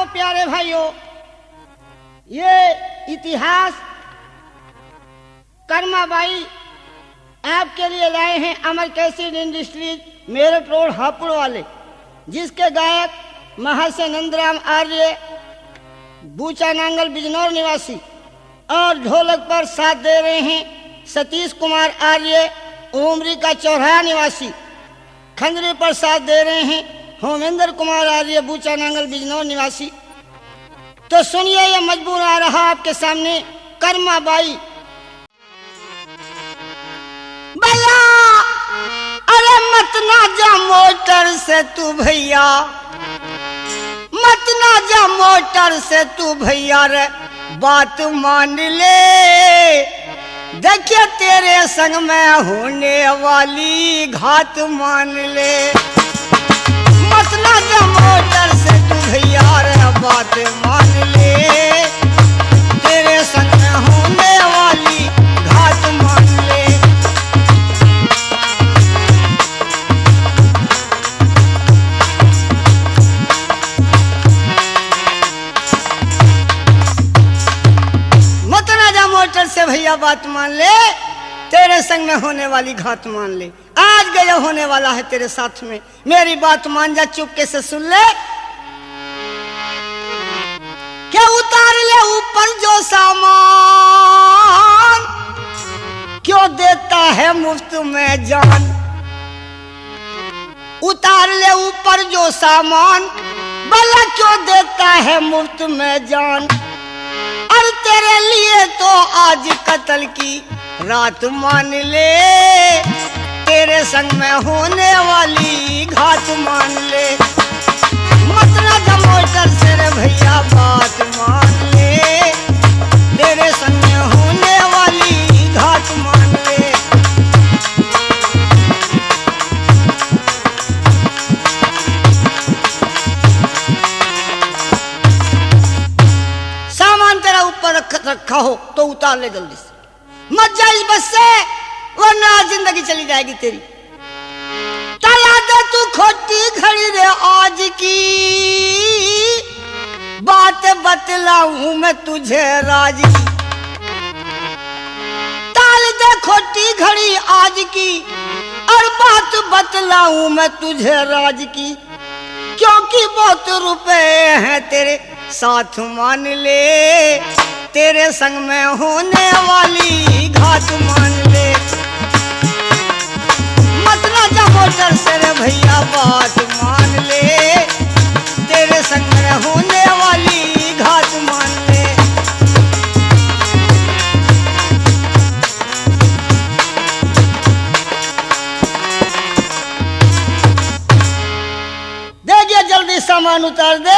प्यारे भाइयों, ये इतिहास कर्माबाई आपके लिए लाए हैं Amar cassette industries Meerut road Hapur वाले, जिसके गायक महर्षि नंदराम आर्य बूचा नांगल बिजनौर निवासी और ढोलक पर साथ दे रहे हैं सतीश कुमार आर्य उमरी का चौराहा निवासी। खंजरी पर साथ दे रहे हैं होमेंद्र कुमार आर्य बूचा नांगल बिजनौर निवासी। तो सुनिए, ये मजबूर आ रहा आपके सामने कर्माबाई। भैया अरे मत ना जा मोटर से तू भैया, मत ना जा मोटर से तू भैया रे बात मान ले, देखिए तेरे संग में होने वाली घात मान ले। मत ना जा मोटर से तू भैया रे बात मान ले, तेरे संग में होने वाली घात मान ले। मत ना जा मोटर से भैया बात मान ले, तेरे संग में होने वाली घात मान ले। आज गया होने वाला है तेरे साथ में, मेरी बात मान जा, चुपके से सुन ले। क्या उतार ले ऊपर जो सामान, क्यों देता है मुफ्त में जान। उतार ले ऊपर जो सामान, भला क्यों देता है मुफ्त में जान। और तेरे लिए तो आज कत्ल की रात मान ले, तेरे संग में होने वाली घात मान ले। मत ना जा मोटर से रे भैया बात मान ले, तेरे संग में होने वाली घात मान ले। सामान तेरा ऊपर रखा हो तो उतार ले जल्दी से, मत जा इस बस से, वरना जिंदगी चली जाएगी तेरी। तला दे तू खोटी घड़ी रे आज की, बात बतलाऊं मैं तुझे राज की। ताल दे खोटी घड़ी आज की, और बात बतलाऊं मैं तुझे राज की। क्योंकि बहुत रुपए हैं तेरे साथ मान ले, तेरे संग में होने वाली घात मान ले। मत ना जा मोटर से रे भैया बात मान ले, तेरे संग में होने वाली घात मान ले। देखिए जल्दी सामान उतार दे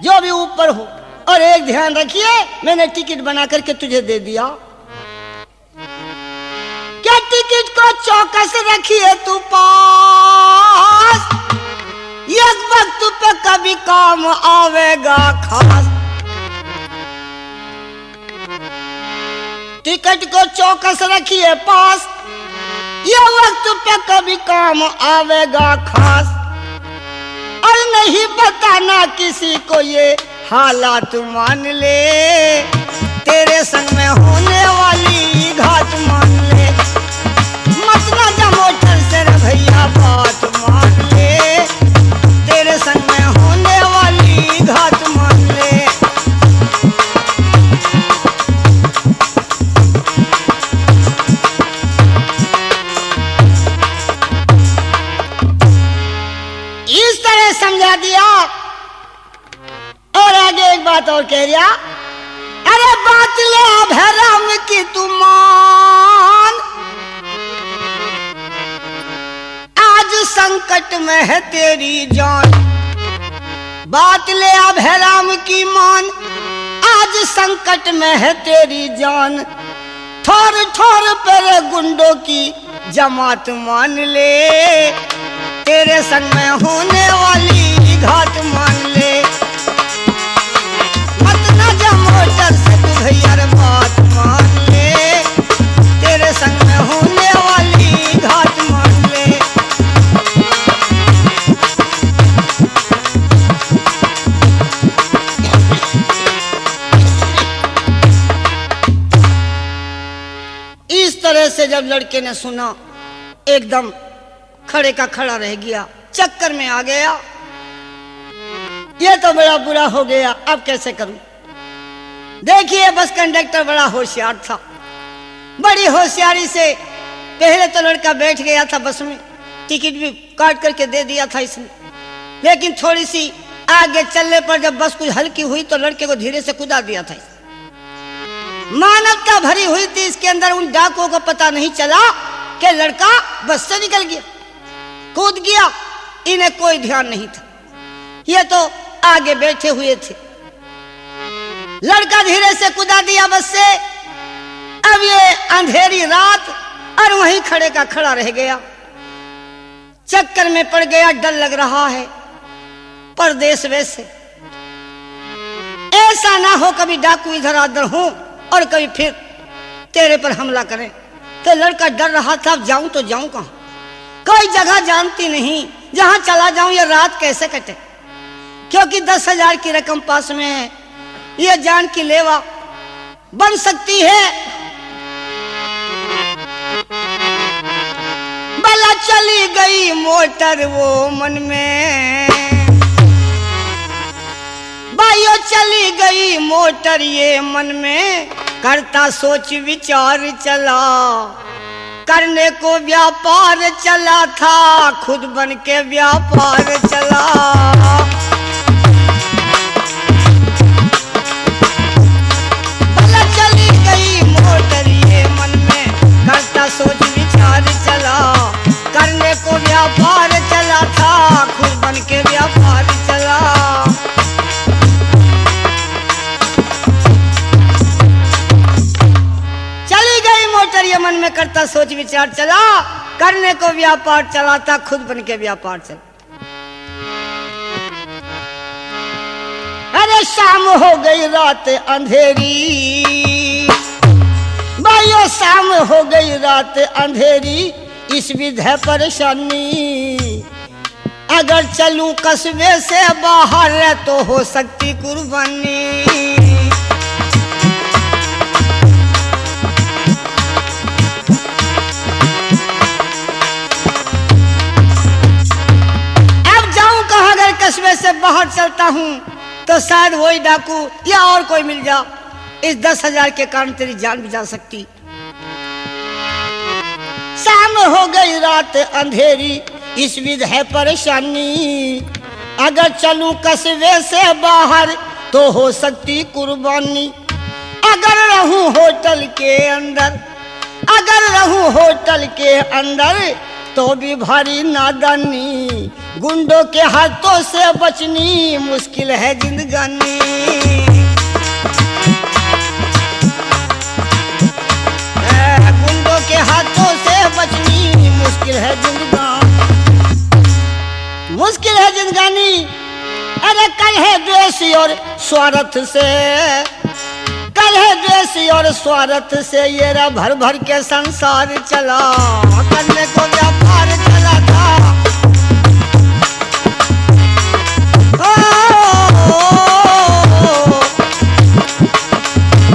जो भी ऊपर हो, और एक ध्यान रखिए, मैंने टिकट बना करके तुझे दे दिया। क्या टिकट को चौकस रखिए तू पास, एक वक्त पे कभी काम आवेगा खास। टिकट को चौकस रखिए पास, ये वक्त पे कभी काम आवेगा खास। और नहीं बताना किसी को ये हालात मान ले, तेरे संग में होने वाली घात मान ले। मत ना जा मोटर से रे भैया बात मान ले, तेरे संग में होने वाली घात मान ले। इस तरह समझा दिया। और आगे एक बात और कह दिया, अरे बात ले अब है राम की तू मान, आज संकट में है तेरी जान। बात ले अब है राम की मान, आज संकट में है तेरी जान। ठोर ठोर पर गुंडों की जमात मान ले, तेरे संग में होने वाली घात मान ले। मत ना जा मोटर से तू भैया रे बात मान ले, तेरे संग में होने वाली घात मान ले। से जब लड़के ने सुना एकदम खड़े का खड़ा रह गया, चक्कर में आ गया। ये तो बड़ा बुरा हो गया, अब कैसे करूं। देखिए बस कंडक्टर बड़ा होशियार था, बड़ी होशियारी से पहले तो लड़का बैठ गया था बस में, टिकट भी काट करके दे दिया था इसने, लेकिन थोड़ी सी आगे चलने पर जब बस कुछ हल्की हुई तो लड़के को धीरे से कूदा दिया था। मानवता भरी हुई थी इसके अंदर। उन डाकुओं को पता नहीं चला कि लड़का बस से निकल गया, कूद गया, इन्हें कोई ध्यान नहीं था, ये तो आगे बैठे हुए थे। लड़का धीरे से कूदा दिया बस से। अब ये अंधेरी रात और वहीं खड़े का खड़ा रह गया, चक्कर में पड़ गया, डर लग रहा है परदेश वैसे। ऐसा ना हो कभी डाकू इधर आधर हो और कभी फिर तेरे पर हमला करें। तो लड़का डर रहा था, अब जाऊं तो जाऊं कहां, कोई जगह जानती नहीं, जहां चला जाऊं ये रात कैसे कटे, क्योंकि 10,000 की रकम पास में है, ये जान की लेवा बन सकती है। भला चली गई मोटर वो मन में, भाइयों चली गई मोटर ये मन में, करता सोच विचार चला, करने को व्यापार चला था, खुद बन के व्यापार चला। भला चली गई मोटर ये मन में, करता सोच विचार चला, करने को व्यापार चला था, खुद बन के व्यापार चला। चली गई मोटर ये मन में, करता सोच विचार चला, करने को व्यापार चला था, खुद बन के व्यापार चला। अरे शाम हो गई रात अंधेरी, भाइयों शाम हो गई रात अंधेरी, इस विध है परेशानी, अगर चलूं कस्बे से बाहर तो हो सकती कुर्बानी। अब जाऊं कहां, अगर कस्बे से बाहर चलता हूं तो शायद वही डाकू या और कोई मिल जा, इस 10,000 के कारण तेरी जान भी जा सकती। शाम हो गई रात अंधेरी, इस विध है परेशानी, अगर चलूं कस्बे से बाहर तो हो सकती कुर्बानी, अगर रहूं होटल के अंदर, अगर रहूं होटल के अंदर तो भी भारी नादानी, गुंडों के हाथों से बचनी मुश्किल है जिंदगानी। गुंडों के हाथों से बचनी मुश्किल है जिंदगानी, मुश्किल है जिंदगानी। अरे कल है द्वेषी और स्वार्थ से, कल है द्वेषी और स्वार्थ से, ये रा भर भर के संसार चला, करने को व्यापार चला था।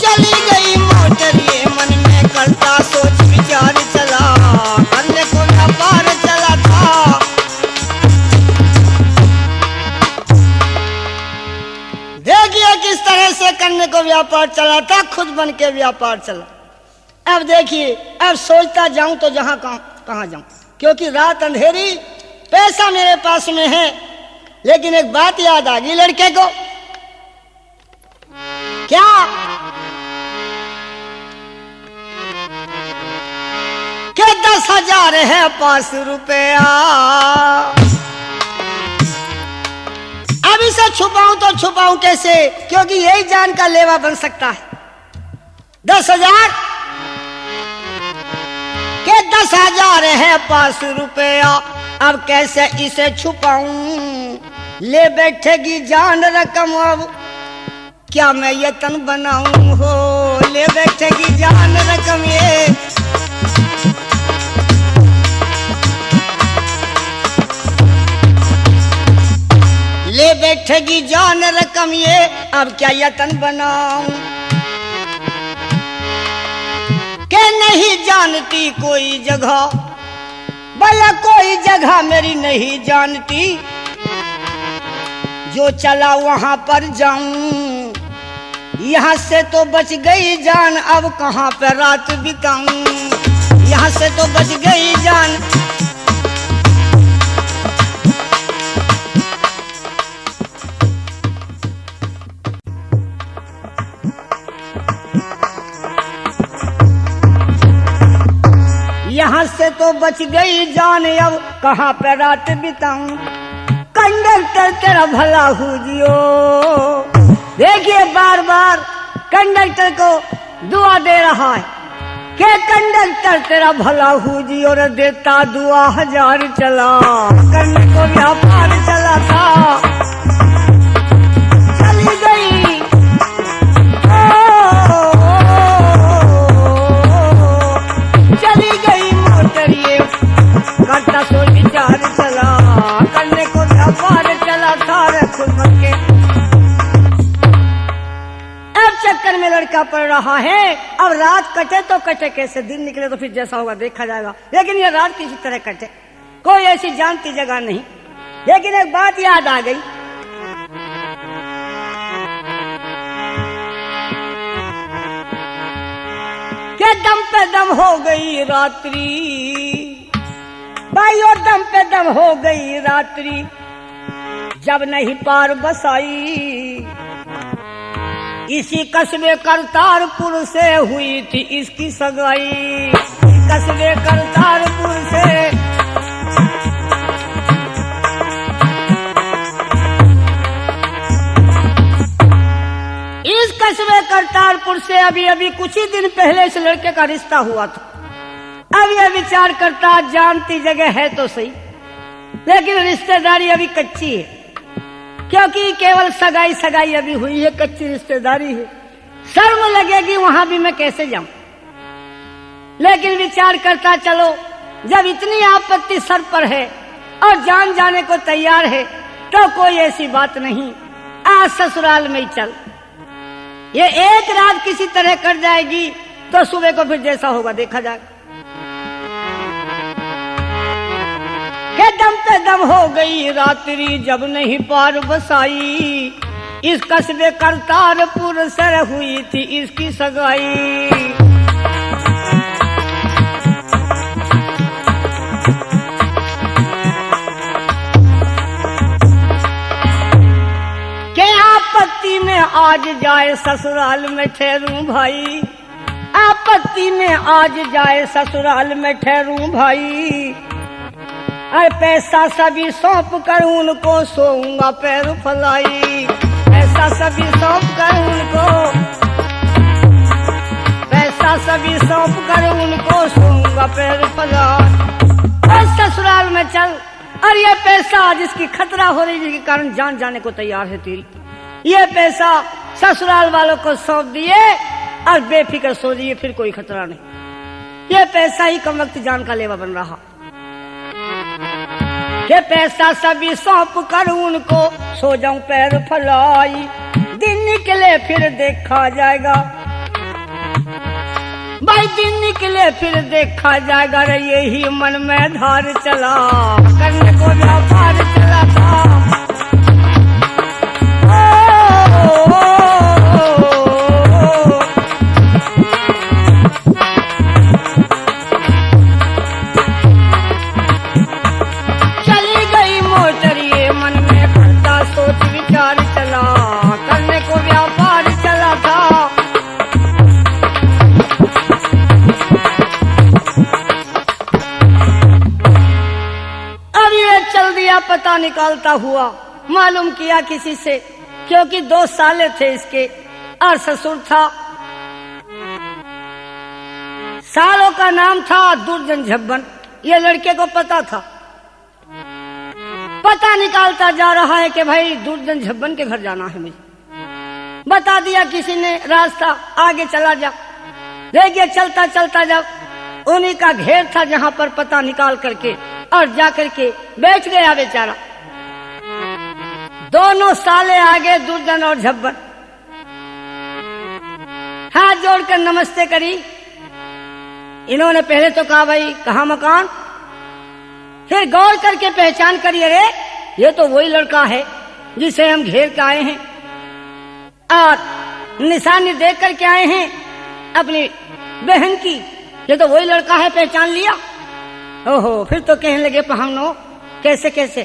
चली गई मोटर ये मन में, करता सोच विचार चला, करने को व्यापार चला था। देखिए किस तरह से करने को व्यापार चला था, खुद बन के व्यापार चला। अब देखिए, अब सोचता जाऊं तो जहां कहां जाऊं, क्योंकि रात अंधेरी, पैसा मेरे पास में है, लेकिन एक बात याद आ गई लड़के को। क्या? कि 10,000 है पास रुपया, अब इसे छुपाऊं तो छुपाऊं कैसे, क्योंकि यही जान का लेवा बन सकता है। 10,000 के 10,000 है पास रुपया, अब कैसे इसे छुपाऊं, ले बैठेगी जान रकम, अब क्या मैं यतन बनाऊं हो, ले बैठेगी जान रकम ये। ले बैठेगी जान रकम ये, अब क्या यतन बनाऊं। के नहीं जानती कोई जगह, भला कोई जगह मेरी नहीं जानती, जो चला वहां पर जाऊं, यहाँ से तो बच गई जान, अब कहाँ पे रात बिताऊं, यहाँ से तो बच गई जान। यहाँ से तो बच गई जान, अब कहाँ पे रात बिताऊं, कंडक्टर तेरा भला हुजियो। देखिए बार बार कंडक्टर को दुआ दे रहा है कि कंडक्टर तेरा भला हुजियो, और देता दुआ 1000 चला, करने को व्यापार चला था, चली गई चली गई मोटर, ये करता सो विचार चला, करने को व्यापार चला था रे खुद के। अब चक्कर में लड़का पड़ रहा है, अब रात कटे तो कटे कैसे, दिन निकले तो फिर जैसा होगा देखा जाएगा, लेकिन ये रात किसी तरह कटे, कोई ऐसी जानती जगह नहीं। लेकिन एक बात याद आ गई, के दम पे दम हो गई रात्रि, भाइयों दम पे दम हो गई रात्रि, जब नहीं पार बसाई, इसी कस्बे करतारपुर से हुई थी इसकी सगाई, कस्बे करतारपुर से। इस कस्बे करतारपुर से अभी अभी कुछ ही दिन पहले इस लड़के का रिश्ता हुआ था। अब यह विचार करता, जानती जगह है तो सही, लेकिन रिश्तेदारी अभी कच्ची है, क्योंकि केवल सगाई सगाई अभी हुई है, कच्ची रिश्तेदारी है, शर्म लगेगी वहां भी मैं कैसे जाऊं। लेकिन विचार करता, चलो जब इतनी आपत्ति सर पर है और जान जाने को तैयार है, तो कोई ऐसी बात नहीं, आज ससुराल में ही चल, ये एक रात किसी तरह कट जाएगी, तो सुबह को फिर जैसा होगा देखा जाएगा। के दम पे दम हो गई रात्रि, जब नहीं पार बसाई, इस कस्बे करतारपुर से हुई थी इसकी सगाई। के आपत्ति में आज जाए ससुराल में ठहरूं भाई, आपत्ति में आज जाए ससुराल में ठहरूं भाई, अरे पैसा सभी सौंप कर उनको सोऊंगा पैर फलाई, पैसा सभी सौंप कर उनको, पैसा सभी सौंप कर उनको सोऊंगा पैर फलाई। और ससुराल में चल, और ये पैसा जिसकी खतरा हो रही, जिसके कारण जान जाने को तैयार है तेरी, ये पैसा ससुराल वालों को सौंप दिए और बेफिक्र सो जाइए, फिर कोई खतरा नहीं। ये पैसा ही कम वक्त जान का लेवा बन रहा, के पैसा सभी सौंप कर उनको सो जाऊं पैर फलाई, दिन निकले फिर देखा जाएगा भाई, दिन निकले फिर देखा जाएगा, रे यही मन में धार चला, करने को व्यापार चला था। पता निकालता हुआ मालूम किया किसी से, क्योंकि 2 साले थे इसके और ससुर था, सालों का नाम था दुर्जन झब्बन, ये लड़के को पता था। पता निकालता जा रहा है कि भाई दुर्जन झब्बन के घर जाना है मुझे, बता दिया किसी ने रास्ता, आगे चला जा। देखिए चलता चलता जब उन्हीं का घेर था जहां पर पता निकाल करके और जाकर के बैठ गया बेचारा। दोनों साले आगे दुर्जन और झब्बन, हाथ जोड़कर नमस्ते करी इन्होंने पहले तो कहा भाई कहाँ मकान, फिर गौर करके पहचान करिए, अरे ये तो वही लड़का है जिसे हम घेर के आए हैं और निशानी देख करके आए हैं अपनी बहन की, ये तो वही लड़का है, पहचान लिया। ओहो, फिर तो कहने लगे पहनो कैसे कैसे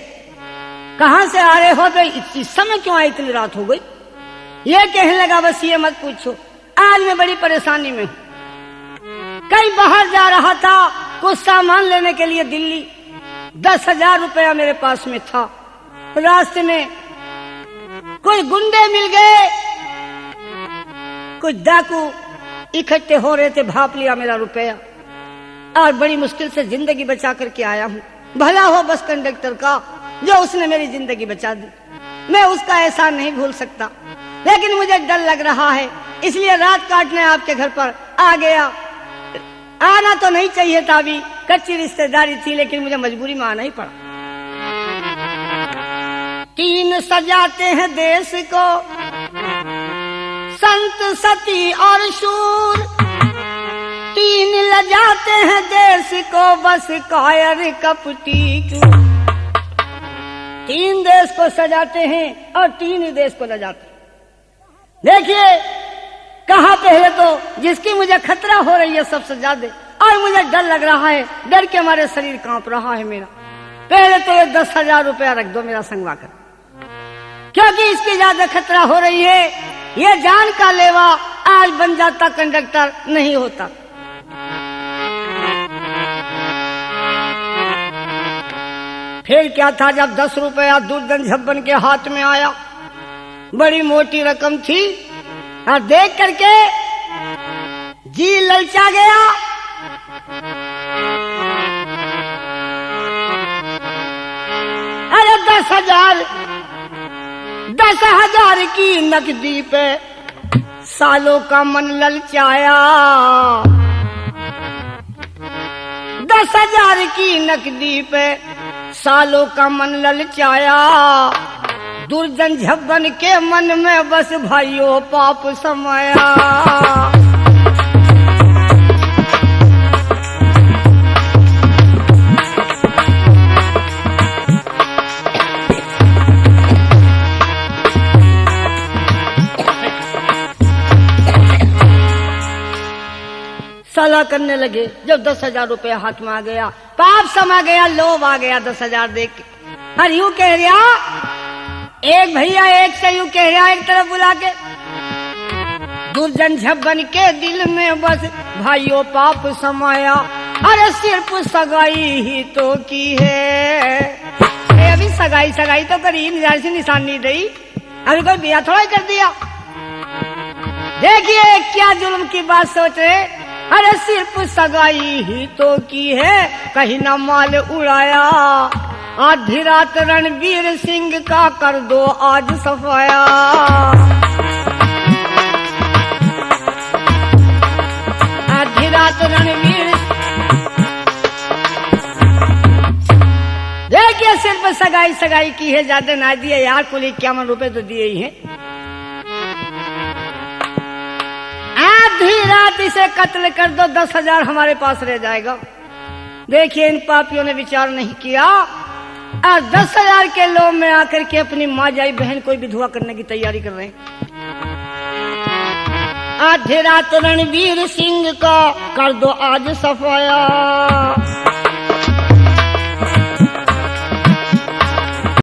कहां से आ रहे हो, तो इस समय क्यों आए, इतनी रात हो गई। ये कहने लगा बस ये मत पूछो, आज मैं बड़ी परेशानी में हूं। कहीं बाहर जा रहा था कुछ सामान लेने के लिए दिल्ली, 10,000 रुपया मेरे पास में था। रास्ते में कोई गुंडे मिल गए, कुछ डाकू इकट्ठे हो रहे थे, भाप लिया मेरा रुपया और बड़ी मुश्किल से जिंदगी बचा करके आया हूं। भला हो बस कंडक्टर का जो उसने मेरी जिंदगी बचा दी, मैं उसका एहसान नहीं भूल सकता, लेकिन मुझे डर लग रहा है इसलिए रात काटने आपके घर पर आ गया। आना तो नहीं चाहिए था, अभी कच्ची रिश्तेदारी थी, लेकिन मुझे मजबूरी में आना ही पड़ा। 3 सजाते हैं देश को संत सती और शूर, 3 लजाते हैं देश को बस कायर कपटी क्यों। 3 देश को सजाते हैं और 3 ही देश को लजाते हैं। देखिए कहा पहले तो जिसकी मुझे खतरा हो रही है सबसे ज्यादा, और मुझे डर लग रहा है, डर के हमारे शरीर कांप रहा है मेरा। पहले तो ये 10,000 रुपया रख दो मेरा संगवा कर, क्योंकि इसकी ज्यादा खतरा हो रही है। ये जान का लेवा आज बन जाता, कंडक्टर नहीं होता। फिर क्या था, जब 10 रुपया दुर्जन झब्बन के हाथ में आया, बड़ी मोटी रकम थी, और देख करके जी ललचा गया। अरे 10,000 की नकदी पे सालों का मन ललचाया, 10,000 की नकदी पे सालों का मन ललचाया। दुर्जन झब्बन के मन में बस भाइयों पाप समाया। सलाह करने लगे। जब 10,000 रुपया हाथ में आ गया, पाप समा गया, लोभ आ गया 10,000 देख के। और यूं कह रहा, एक भैया एक से यूं कह रहा एक तरफ बुला के, दुर्जन झब्बन के दिल में बस भाइयों पाप समाया। अरे सिर्फ सगाई ही तो की है, अभी सगाई तो करी, निशान नहीं दी, अभी कोई बिया थोड़ा ही कर दिया। देखिए क्या जुल्म की बात सोच रहे। अरे सिर्फ सगाई ही तो की है, कहीं ना माल उड़ाया। आधी रात रणवीर सिंह का कर दो आज सफाया। आधी रात रणवीर, देखिए सिर्फ सगाई की है, ज्यादा ना दिए यार, कुल 51 रुपए तो दिए ही हैं। आधी रात इसे कत्ल कर दो, 10,000 हमारे पास रह जाएगा। देखिए इन पापियों ने विचार नहीं किया और 10,000 के लोभ में आकर के अपनी माँ जाई बहन को विधवा करने की तैयारी कर रहे हैं। आधी रात रणवीर सिंह का कर दो आज सफाया।